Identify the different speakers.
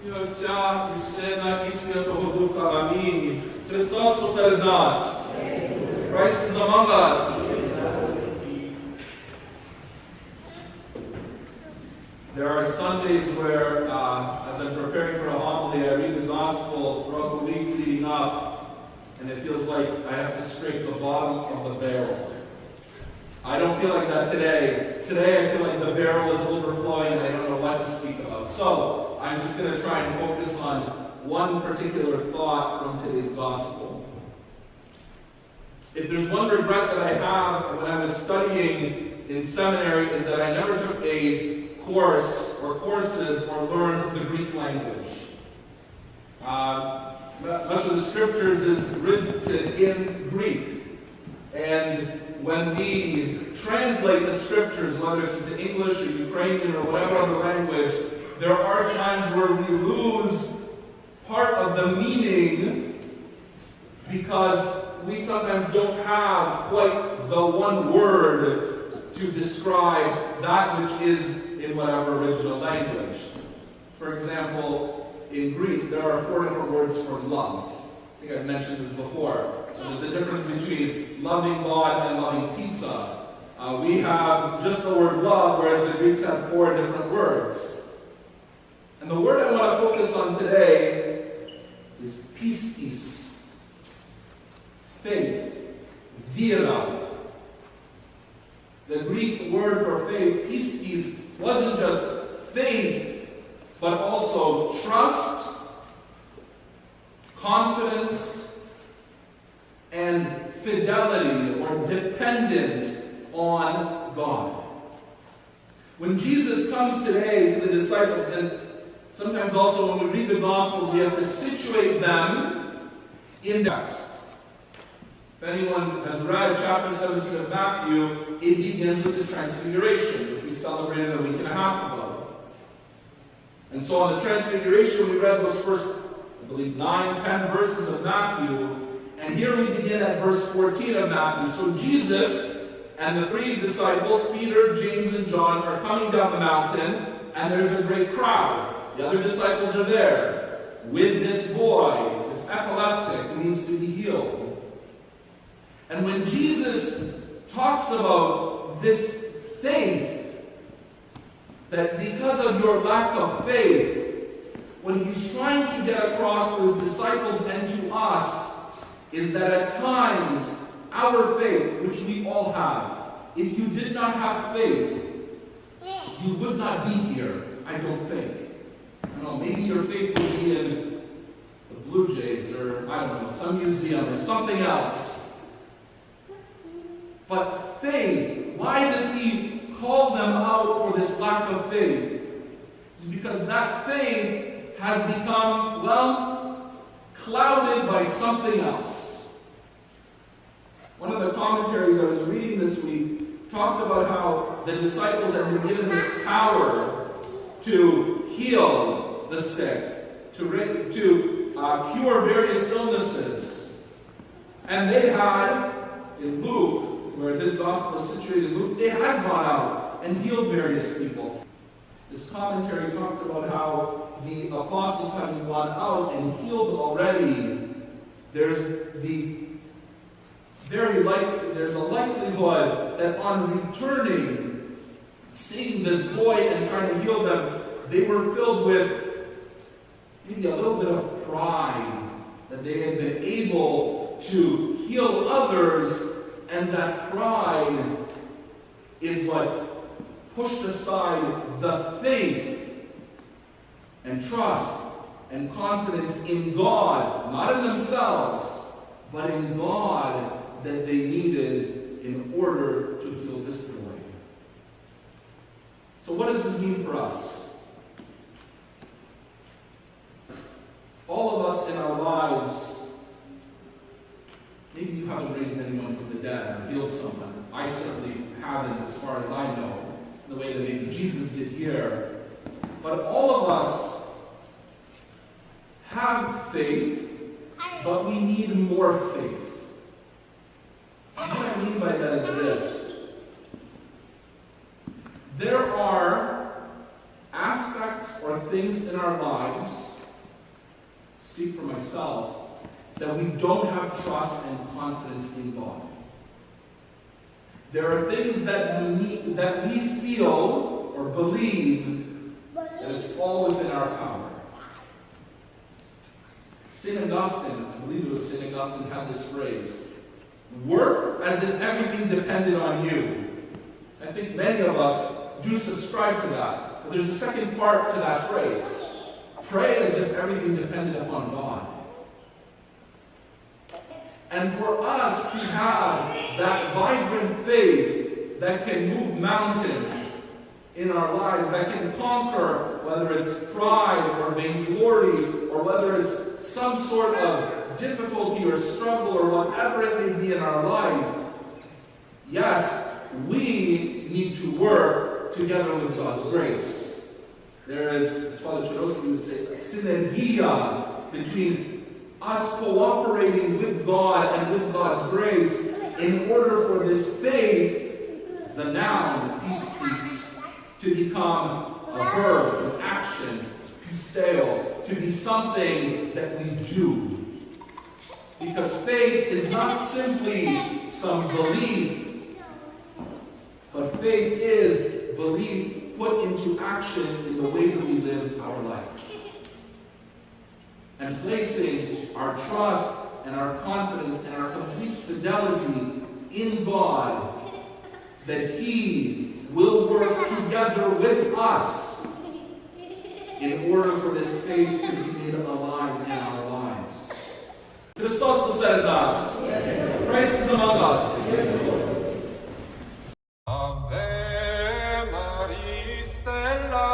Speaker 1: І Отця, і Сина, і Святого Духа. Амінь. Христос посеред нас. Christ is among us. There are Sundays where, as I'm preparing for a homily, I read the Gospel throughout the week leading up, and it feels like I have to scrape the bottom of the barrel. I don't feel like that today. Today I feel like the barrel is overflowing and I don't know what to speak about. So, I'm just going to try and focus on one particular thought from today's Gospel. If there's one regret that I have when I was studying in seminary is that I never took a course or courses or learned the Greek language. Much of the scriptures is written in Greek. And when we translate the scriptures, whether it's into English or Ukrainian or whatever other language, there are times where we lose part of the meaning because we sometimes don't have quite the one word to describe that which is in whatever original language. For example, in Greek, there are 4 different words for love. I think I've mentioned this before. There's a difference between loving God and loving pizza. We have just the word love, whereas the Greeks have 4 different words. And the word I want to focus on today is pistis. Faith. Vera. The Greek word for faith, pistis, wasn't just faith, but also trust, confidence, and fidelity or dependence on God. When Jesus comes today to the disciples, and sometimes also when we read the Gospels, we have to situate them in text. If anyone has read chapter 17 of Matthew, it begins with the Transfiguration, which we celebrated a week and a half ago. And so on the Transfiguration, we read those first, I believe, 9, 10 verses of Matthew. And here we begin at verse 14 of Matthew. So Jesus and the 3 disciples, Peter, James, and John, are coming down the mountain, and there's a great crowd. The other disciples are there with this boy, this epileptic, who needs to be healed. And when Jesus talks about this faith, that because of your lack of faith, what he's trying to get across to his disciples and to us is that at times, our faith, which we all have, if you did not have faith, you would not be here, I don't think. I don't know, maybe your faith would be in the Blue Jays or, I don't know, some museum or something else. But faith, why does he call them out for this lack of faith? It's because that faith has become, well, clouded by something else. One of the commentaries I was reading this week talked about how the disciples had been given this power to heal the sick, to cure various illnesses. And they had, in Luke, where this gospel is situated in Luke, they had gone out and healed various people. This commentary talked about how the apostles having gone out and healed already, there's a likelihood that on returning, seeing this boy and trying to heal them, they were filled with maybe a little bit of pride that they had been able to heal others, and that pride is what pushed aside the faith and trust and confidence in God, not in themselves, but in God that they needed in order to heal this boy. So what does this mean for us? All of us in our lives, maybe you haven't raised anyone from the dead or healed someone. I certainly haven't, as far as I know, the way that maybe Jesus did here. But all of us have faith, but we need more faith. And what I mean by that is this. There are aspects or things in our lives speak for myself, that we don't have trust and confidence in God. There are things that we feel or believe that it's all within our power. St. Augustine, I believe it was St. Augustine, had this phrase, work as if everything depended on you. I think many of us do subscribe to that. But there's a second part to that phrase. Pray as if everything depended upon God. And for us to have that vibrant faith that can move mountains in our lives, that can conquer whether it's pride or vainglory, or whether it's some sort of difficulty or struggle or whatever it may be in our life, yes, we need to work together with God's grace. There is, as Father Chorosky would say, a synergia between us cooperating with God and with God's grace in order for this faith, the noun, pistis, to become a verb, an action, pisteo, to be something that we do. Because faith is not simply some belief, but faith is belief put into action in the way that we live our life. And placing our trust and our confidence and our complete fidelity in God, that He will work together with us in order for this faith to be made alive in our lives. Christos possed us. Yes. Christ is among us. Yes.
Speaker 2: Ave Maria Stella